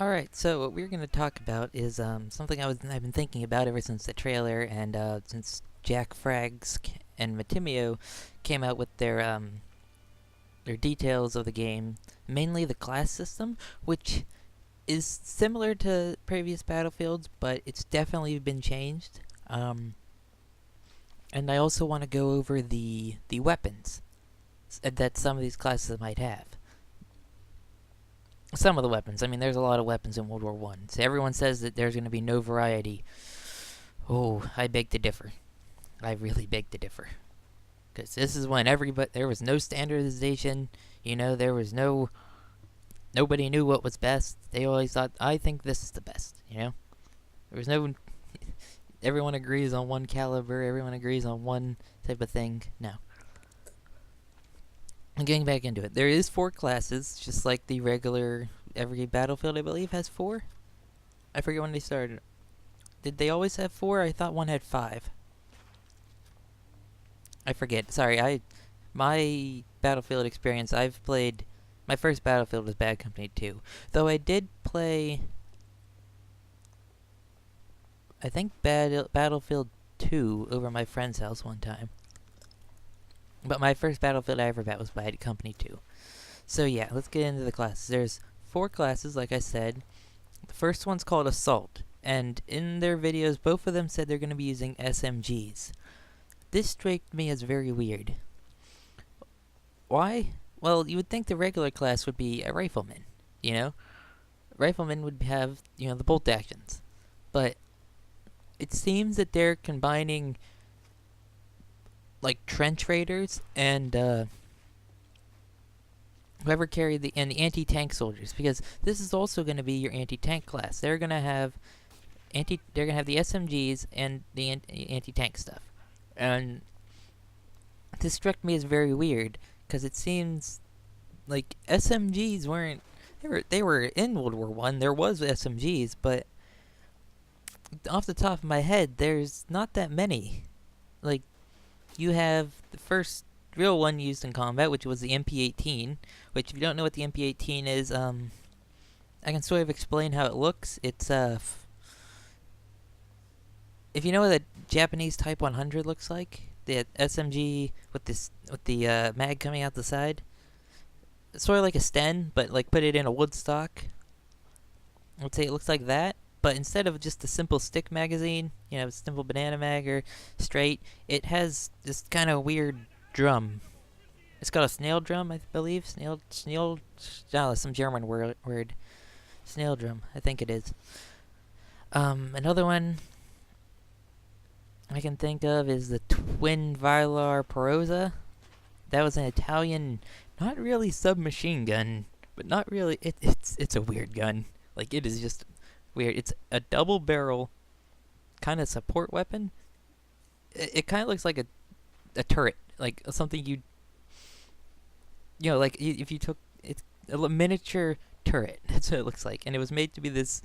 Alright, so what we're going to talk about is something I've been thinking about ever since the trailer and since Jack Frags and Matimio came out with their details of the game, mainly the class system, which is similar to previous Battlefields, but it's definitely been changed. And I also want to go over the weapons that some of these classes might have. Some of the weapons. I mean, there's a lot of weapons in World War One. So everyone says that there's going to be no variety. Oh, I beg to differ. I really beg to differ. Because this is when there was no standardization. There was nobody knew what was best. They always thought, I think this is the best. There was no. Everyone agrees on one caliber. Everyone agrees on one type of thing. No. And getting back into it, there is 4 classes, just like the regular every Battlefield, I believe, has 4. I forget when they started. Did they always have 4? I thought one had 5. I forget. Sorry, my Battlefield experience, I've played. My first Battlefield was Bad Company 2. Though I did play, I think, Battlefield 2 over my friend's house one time. But my first Battlefield I ever bet was Bad Company 2. So yeah, let's get into the classes. There's 4 classes, like I said. The first one's called Assault. And in their videos, both of them said they're going to be using SMGs. This struck me as very weird. Why? Well, you would think the regular class would be a rifleman, Riflemen would have, the bolt actions. But it seems that they're combining like trench raiders and whoever carried the anti-tank soldiers, because this is also going to be your anti-tank class. They're going to have the SMGs and the anti-tank stuff. And this struck me as very weird because it seems like SMGs weren't they were in World War 1. There was SMGs, but off the top of my head there's not that many. Like, you have the first real one used in combat, which was the MP-18, which, if you don't know what the MP-18 is, I can sort of explain how it looks. It's, if you know what a Japanese Type 100 looks like, the SMG with the mag coming out the side, it's sort of like a Sten, but, like, put it in a wood stock. I'd say it looks like that. But instead of just a simple stick magazine, simple banana mag or straight, it has this kind of weird drum. It's got a snail drum, I believe. Snail, some German word. Snail drum, I think it is. Another one I can think of is the Twin Vylar Perosa. That was an Italian, not really submachine gun, but not really. It's a weird gun. Like, it is just weird. It's a double barrel kind of support weapon. It kind of looks like a turret, like something if you took it's a miniature turret. That's what it looks like, and it was made to be this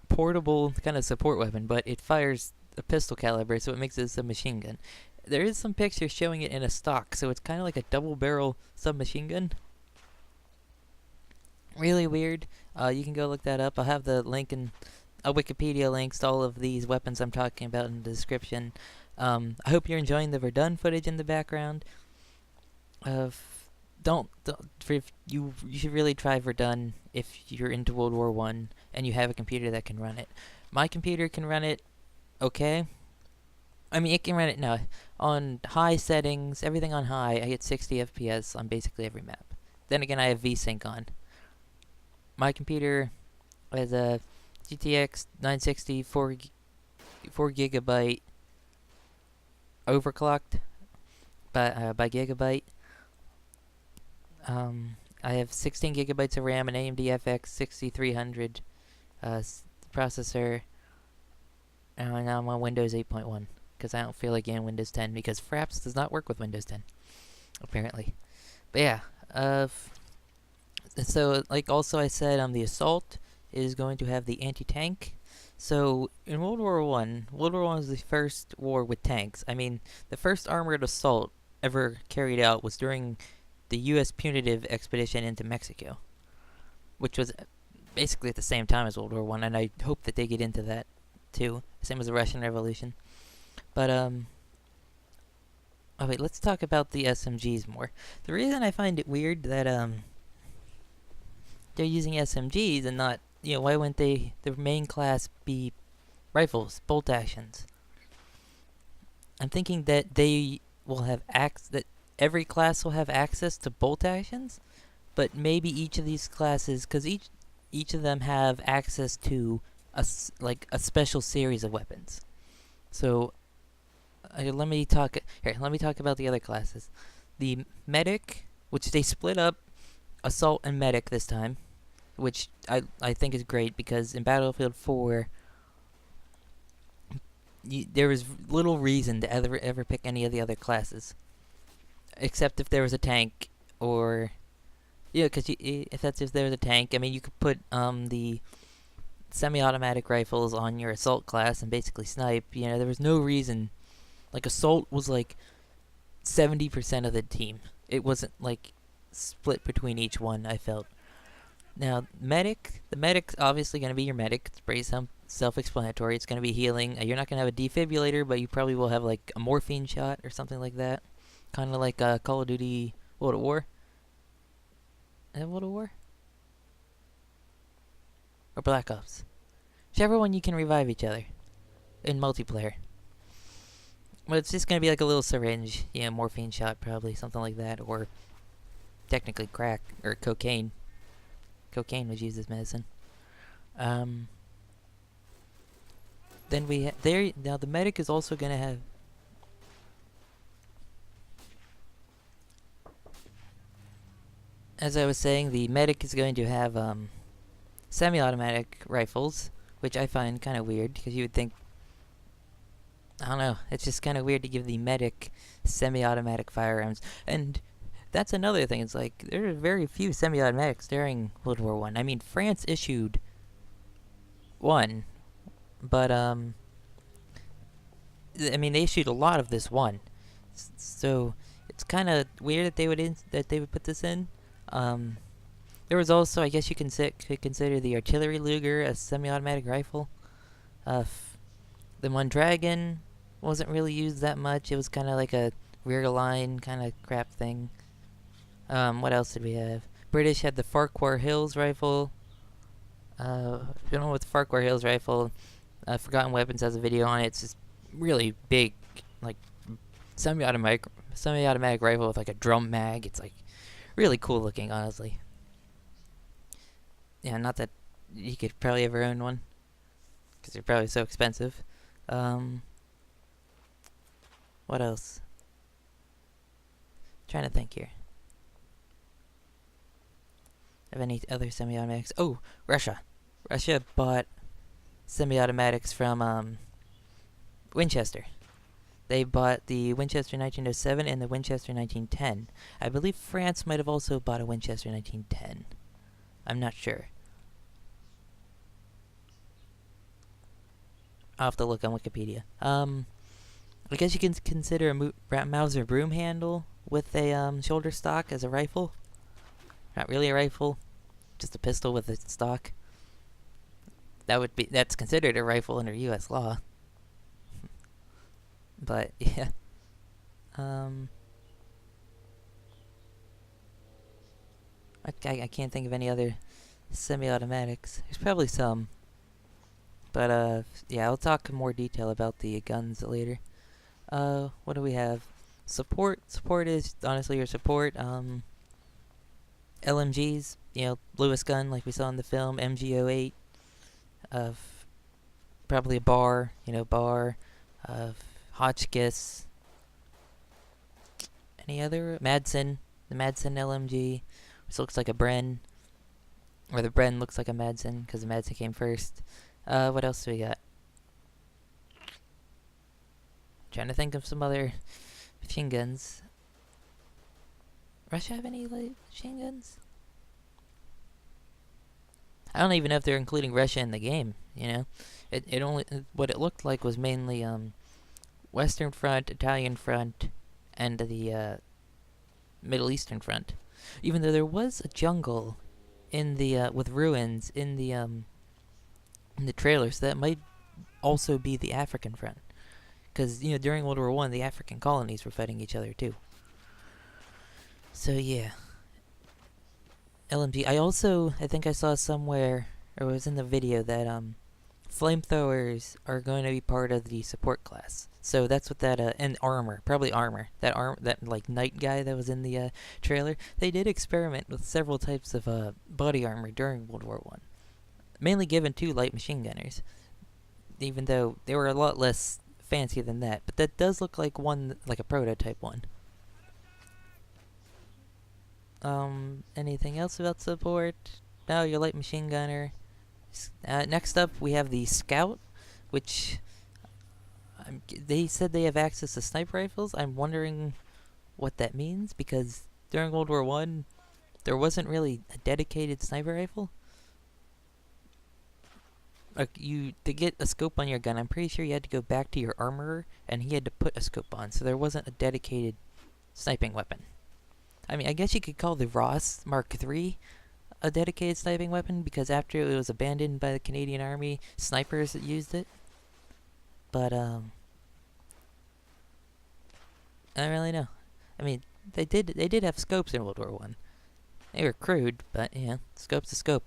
portable kind of support weapon, but it fires a pistol caliber, so it makes it a machine gun. There is some pictures showing it in a stock, so it's kind of like a double barrel submachine gun. Really weird. You can go look that up. I'll have the link in a Wikipedia links to all of these weapons I'm talking about in the description. I hope you're enjoying the Verdun footage in the background. You should really try Verdun if you're into World War One and you have a computer that can run it. My computer can run it okay. I mean, it can run it now on high settings, everything on high. I get 60 FPS on basically every map. Then again, I have VSync on. My computer has a GTX 960 4 gigabyte overclocked by gigabyte. I have 16 gigabytes of RAM, an AMD FX 6300 processor, and now I'm on Windows 8.1 because I don't feel like getting Windows 10 because Fraps does not work with Windows 10, apparently. But yeah, so, like also I said, the Assault is going to have the anti-tank. So, in World War One was the first war with tanks. I mean, the first armored assault ever carried out was during the U.S. punitive expedition into Mexico, which was basically at the same time as World War One, and I hope that they get into that too. Same as the Russian Revolution. But oh wait, let's talk about the SMGs more. The reason I find it weird that they're using SMGs and not, why wouldn't they the main class be rifles, bolt actions? I'm thinking that they will have that every class will have access to bolt actions, but maybe each of these classes, because each of them have access to like a special series of weapons. So let me talk here. Let me talk about the other classes. The medic, which they split up assault and medic this time, which I think is great because in Battlefield 4 there was little reason to ever pick any of the other classes, except if there was a tank or because if there was a tank, I mean you could put the semi-automatic rifles on your assault class and basically snipe. There was no reason. Like assault was like 70% of the team. It wasn't like split between each one. I felt. Now, the medic's obviously going to be your medic. It's pretty self-explanatory. It's going to be healing. You're not going to have a defibrillator, but you probably will have like a morphine shot or something like that. Kind of like Call of Duty World at War. Is that World at War? Or Black Ops? Whichever one you can revive each other in multiplayer. But it's just going to be like a little syringe. Morphine shot probably, something like that. Or technically crack or cocaine. Cocaine was used as medicine. Then now the medic is also gonna have. As I was saying, the medic is going to have semi-automatic rifles, which I find kind of weird because you would think. I don't know. It's just kind of weird to give the medic semi-automatic firearms, and that's another thing. It's like there are very few semi-automatics during World War One. I mean, France issued one, but I mean they issued a lot of this one, so it's kind of weird that they would put this in. There was also, I guess you could consider the artillery Luger a semi-automatic rifle. The Mondragon wasn't really used that much. It was kind of like a rear line kind of crap thing. What else did we have? British had the Farquhar Hills rifle. If you don't know what the Farquhar Hills rifle, Forgotten Weapons has a video on it. It's just really big, like semi-automatic rifle with like a drum mag. It's like really cool looking, honestly. Yeah, not that you could probably ever own one because they're probably so expensive. What else? Trying to think here. Of any other semi-automatics? Oh, Russia. Russia bought semi-automatics from Winchester. They bought the Winchester 1907 and the Winchester 1910. I believe France might have also bought a Winchester 1910. I'm not sure. I'll have to look on Wikipedia. I guess you can consider a Mauser broom handle with a shoulder stock as a rifle. Not really a rifle, just a pistol with a stock. That's considered a rifle under U.S. law. But yeah, I can't think of any other semi-automatics. There's probably some, but yeah, I'll talk in more detail about the guns later. What do we have? Support. Support is honestly your support. LMGs, Lewis gun like we saw in the film, MG08, probably a bar, Hotchkiss. Any other? Madsen, the Madsen LMG, which looks like a Bren, or the Bren looks like a Madsen because the Madsen came first. What else do we got? Trying to think of some other machine guns. Russia have any machine guns? I don't even know if they're including Russia in the game. It only what it looked like was mainly Western Front, Italian Front, and the Middle Eastern Front. Even though there was a jungle in the with ruins in the trailer, so that might also be the African front. Because during World War One, the African colonies were fighting each other too. So yeah, LMG. I think I saw somewhere, or it was in the video, that flamethrowers are going to be part of the support class. So that's what that and armor, probably armor. That like knight guy that was in the trailer. They did experiment with several types of body armor during World War One, mainly given to light machine gunners. Even though they were a lot less fancy than that, but that does look like one, like a prototype one. Anything else about support? No, your light machine gunner. Next up, we have the Scout, which they said they have access to sniper rifles. I'm wondering what that means, because during World War One, there wasn't really a dedicated sniper rifle. Like, to get a scope on your gun, I'm pretty sure you had to go back to your armorer, and he had to put a scope on, so there wasn't a dedicated sniping weapon. I mean, I guess you could call the Ross Mark III a dedicated sniping weapon, because after it was abandoned by the Canadian Army, snipers used it. But, I don't really know. I mean, they did have scopes in World War One. They were crude, but, scope's a scope.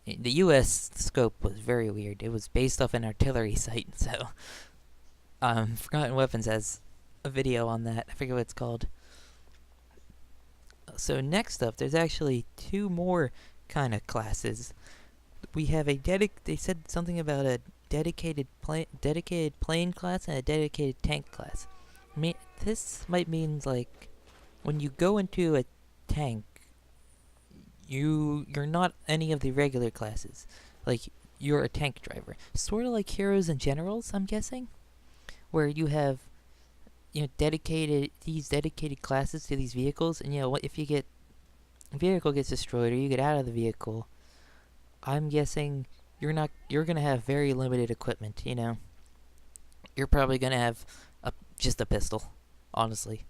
The U.S. scope was very weird. It was based off an artillery sight, so... Forgotten Weapons has a video on that. I forget what it's called. So next up, there's actually two more kind of classes. We have they said something about a dedicated plane class and a dedicated tank class. I mean, this might mean, like, when you go into a tank, you're not any of the regular classes. Like, you're a tank driver. Sort of like Heroes and Generals, I'm guessing, where you have dedicated classes to these vehicles, and if a vehicle gets destroyed or you get out of the vehicle, I'm guessing you're gonna have very limited equipment. You're probably gonna have just a pistol, honestly.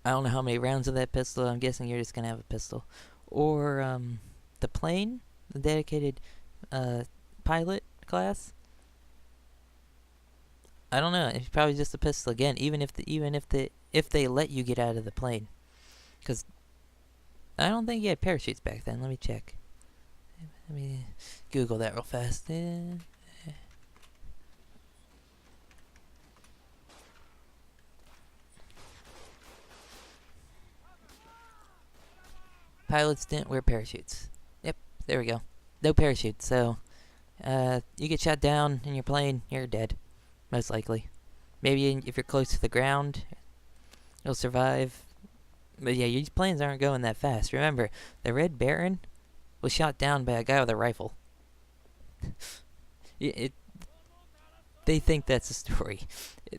I don't know how many rounds of that pistol. I'm guessing you're just gonna have a pistol. Or the plane, the dedicated pilot class. I don't know. It's probably just a pistol again, even if they let you get out of the plane, because I don't think you had parachutes back then. Let me check. Let me Google that real fast. Pilots didn't wear parachutes. Yep, there we go. No parachutes. So, you get shot down in your plane, you're dead. Most likely. Maybe if you're close to the ground, you'll survive. But yeah, these planes aren't going that fast. Remember, the Red Baron was shot down by a guy with a rifle. They think that's the story.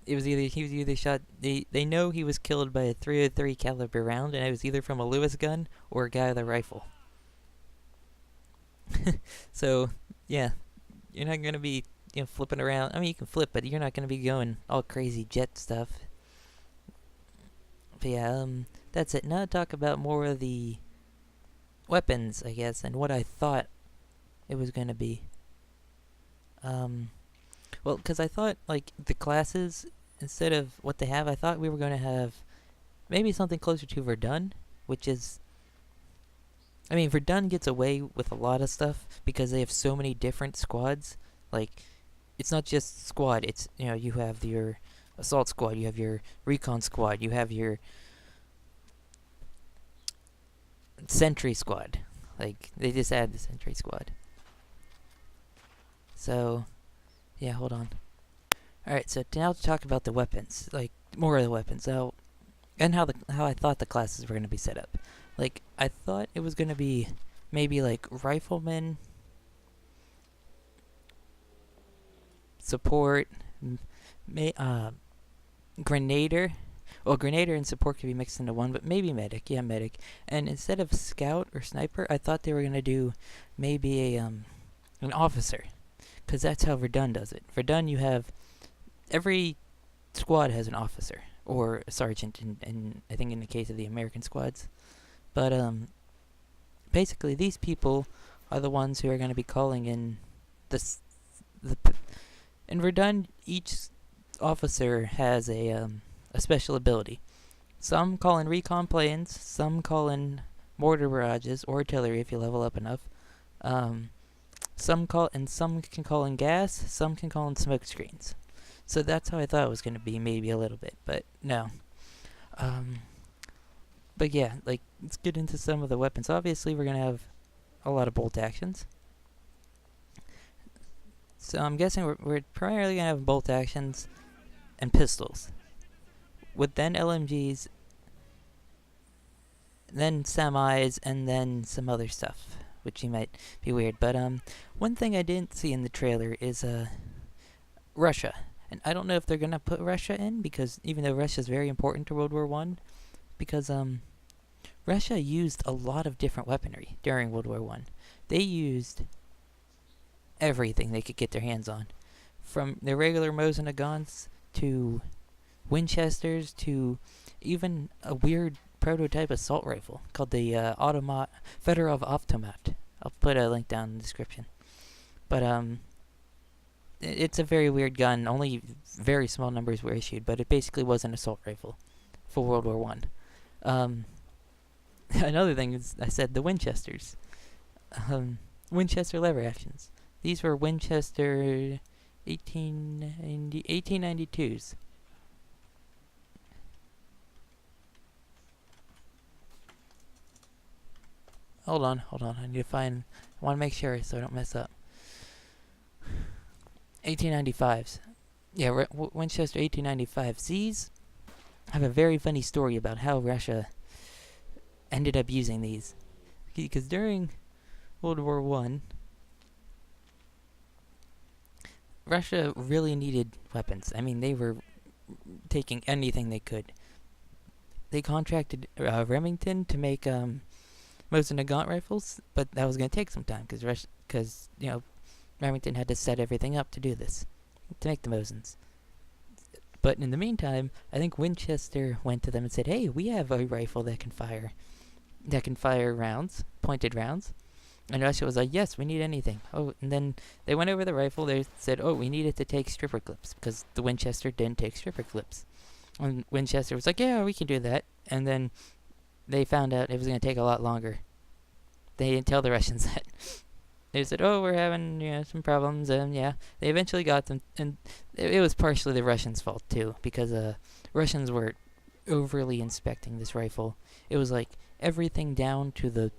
He was either shot. They know he was killed by a .303 caliber round, and it was either from a Lewis gun or a guy with a rifle. So yeah, you're not gonna be flipping around. I mean, you can flip, but you're not gonna be going all crazy jet stuff. But yeah, that's it. Now to talk about more of the weapons, I guess, and what I thought it was gonna be. Well, because I thought, like, the classes, instead of what they have, I thought we were going to have maybe something closer to Verdun, which is... I mean, Verdun gets away with a lot of stuff because they have so many different squads. Like, it's not just squad, it's, you have your assault squad, you have your recon squad, you have your sentry squad. Like, they just added the sentry squad. So... yeah, hold on. Alright, so now to talk about the weapons. Like, more of the weapons. So, and how I thought the classes were going to be set up. Like, I thought it was going to be maybe, like, rifleman, support, grenadier. Well, grenadier and support could be mixed into one, but maybe medic. Yeah, medic. And instead of scout or sniper, I thought they were going to do maybe an officer. Because that's how Verdun does it. Verdun, you have... every squad has an officer. or a sergeant in I think in the case of the American squads. But basically these people are the ones who are going to be calling in the in Verdun. Each officer has a special ability. Some call in recon planes, some call in mortar barrages or artillery if you level up enough. Um, some can call in gas, some can call in smoke screens. So that's how I thought it was going to be, maybe a little bit, but no. Um, but yeah, like let's get into some of the weapons. Obviously, we're going to have a lot of bolt actions. So I'm guessing we're primarily going to have bolt actions and pistols, with then LMGs, then semis, and then some other stuff, which you might be weird. But one thing I didn't see in the trailer is Russia, and I don't know if they're gonna put Russia in, because even though Russia is very important to World War One, because Russia used a lot of different weaponry during World War One. They used everything they could get their hands on, from the regular Mosin guns to Winchesters to even a weird prototype assault rifle called the Fedorov Automat. I'll put a link down in the description. But it's a very weird gun. Only very small numbers were issued, but it basically was an assault rifle for World War One. Another thing is, I said the Winchesters, Winchester lever actions. These were Winchester 1892s. Hold on. I need to find. I want to make sure so I don't mess up. 1895s. Yeah, Winchester 1895. These have a very funny story about how Russia ended up using these. Because during World War One, Russia really needed weapons. I mean, they were taking anything they could. They contracted Remington to make Mosin Nagant rifles, but that was going to take some time because Remington had to set everything up to do this, to make the Mosins. But in the meantime, I think Winchester went to them and said, "Hey, we have a rifle that can fire rounds, pointed rounds." And Russia was like, "Yes, we need anything." Oh, and then they went over the rifle. They said, "Oh, we need it to take stripper clips," because the Winchester didn't take stripper clips. And Winchester was like, "Yeah, we can do that." And then they found out it was going to take a lot longer. They didn't tell the Russians that. They said, "Oh, we're having some problems," and yeah, they eventually got them. And it was partially the Russians' fault too, because Russians were overly inspecting this rifle. It was like everything down to the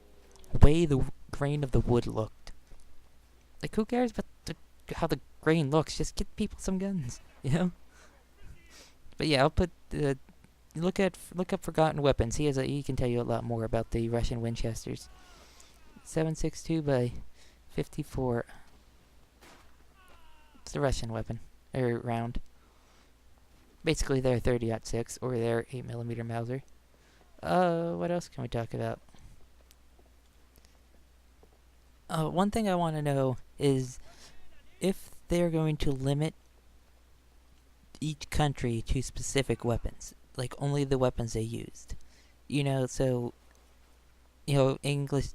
way the grain of the wood looked. Like, who cares about how the grain looks? Just get people some guns, But yeah, I'll put look up Forgotten Weapons. He can tell you a lot more about the Russian Winchesters. 7.62 by 54. It's the Russian weapon or round. Basically, their 30-06 or their 8mm Mauser. What else can we talk about? One thing I want to know is if they're going to limit each country to specific weapons, like only the weapons they used. So English.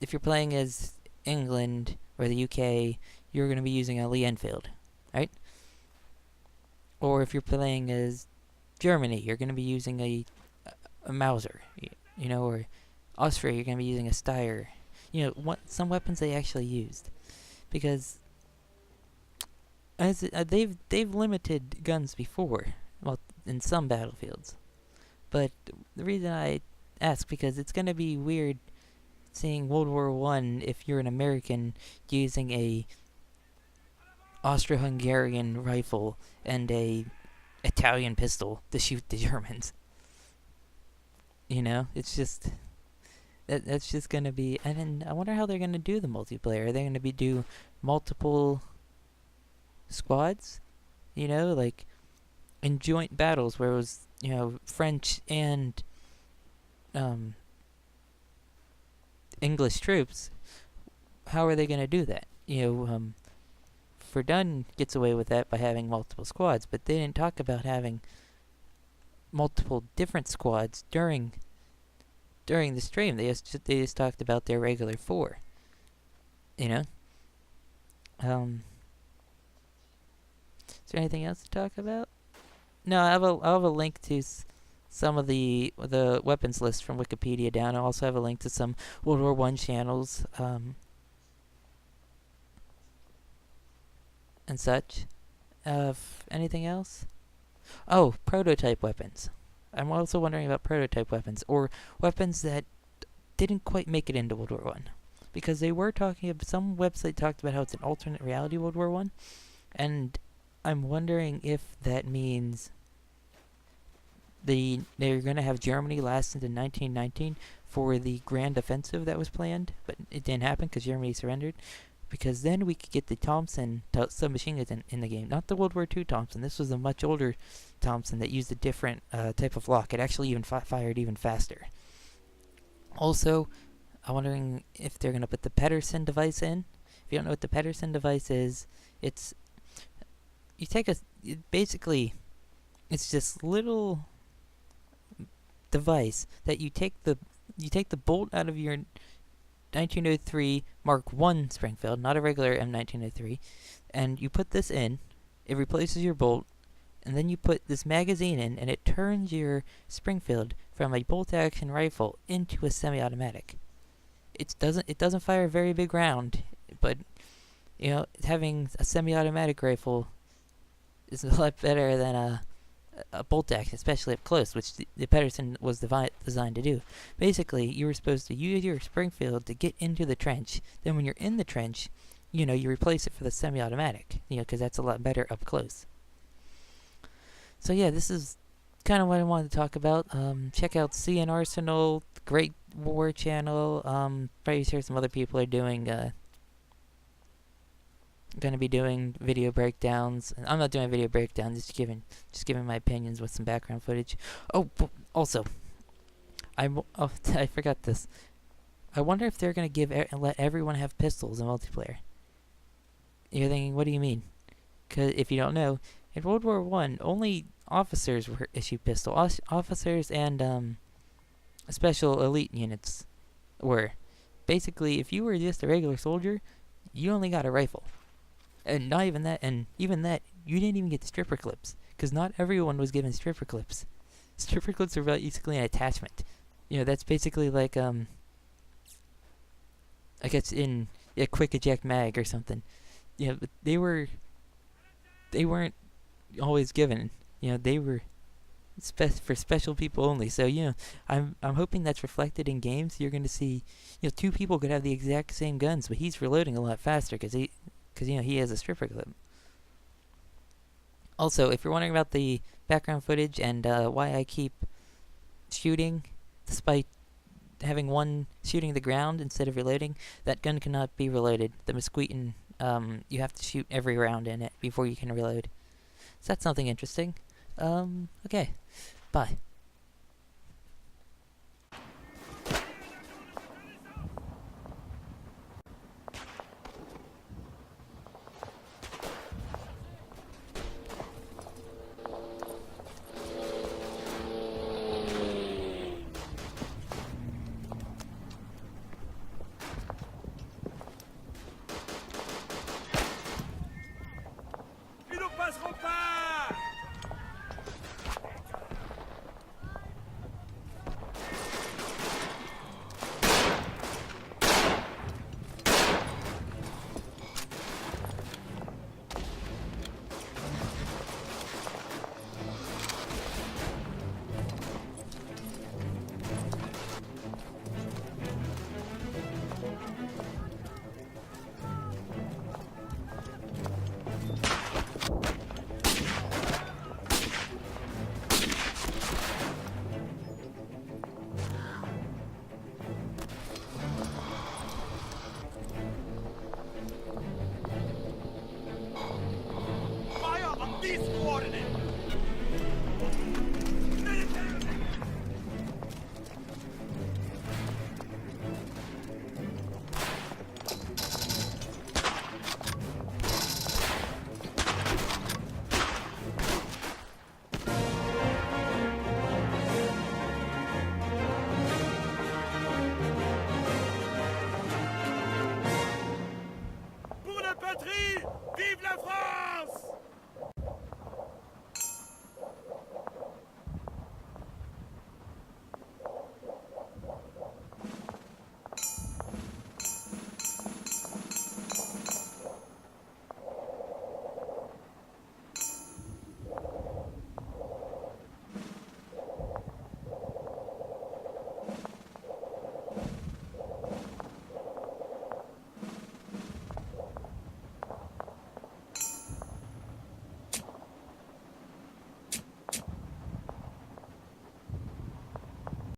If you're playing as England or the UK, you're going to be using a Lee Enfield, right? Or if you're playing as Germany, you're going to be using a Mauser, or Austria, you're going to be using a Steyr. Some weapons they actually used, because they've limited guns before, well, in some battlefields. But the reason I ask, because it's going to be weird seeing World War One if you're an American using a Austro-Hungarian rifle and a Italian pistol to shoot the Germans. It's just that's just gonna be. And then I wonder how they're gonna do the multiplayer. Are they gonna do multiple squads? Like in joint battles where it was French and English troops. How are they going to do that? Verdun gets away with that by having multiple squads, but they didn't talk about having multiple different squads during the stream. They just talked about their regular four. You know. Is there anything else to talk about? No, I'll have a link to some of the weapons list from Wikipedia down. I'll also have a link to some World War One channels and such. Anything else? Oh, prototype weapons. I'm also wondering about prototype weapons or weapons that didn't quite make it into World War One, because they were talking about, some website talked about how it's an alternate reality World War One, and I'm wondering if that means they're gonna have Germany last into 1919 for the grand offensive that was planned, but it didn't happen because Germany surrendered. Because then we could get the Thompson submachine guns in the game, not the World War II Thompson. This was a much older Thompson that used a different type of lock. It actually even fired even faster. Also, I'm wondering if they're gonna put the Pedersen device in. If you don't know what the Pedersen device is, it's you take basically it's this little device that you take the bolt out of your 1903 Mark 1 Springfield, not a regular M1903, and you put this in. It replaces your bolt, and then you put this magazine in, and it turns your Springfield from a bolt-action rifle into a semi-automatic. It doesn't fire a very big round, but having a semi-automatic rifle is a lot better than a bolt action, especially up close, which the Pedersen was designed to do. Basically, you were supposed to use your Springfield to get into the trench. Then when you're in the trench, you replace it for the semi-automatic, because that's a lot better up close. So yeah, this is kind of what I wanted to talk about. Check out CN Arsenal, Great War channel. Probably sure some other people are doing going to be doing video breakdowns. I'm not doing a video breakdown, just giving my opinions with some background footage. Oh, also, I forgot this. I wonder if they're going to let everyone have pistols in multiplayer. You're thinking, what do you mean? Because if you don't know, in World War One, only officers were issued pistols. Officers and special elite units were. Basically, if you were just a regular soldier, you only got a rifle. And not even that, and even that, you didn't even get the stripper clips, because not everyone was given stripper clips. Stripper clips are basically an attachment. That's basically like, I guess in a quick eject mag or something. But they weren't always given. They were for special people only. So, I'm hoping that's reflected in games. You're going to see, two people could have the exact same guns, but he's reloading a lot faster because he has a stripper clip. Also, if you're wondering about the background footage and why I keep shooting despite having one shooting the ground instead of reloading, that gun cannot be reloaded. The Musqueton, you have to shoot every round in it before you can reload. So that's something interesting. Okay, bye.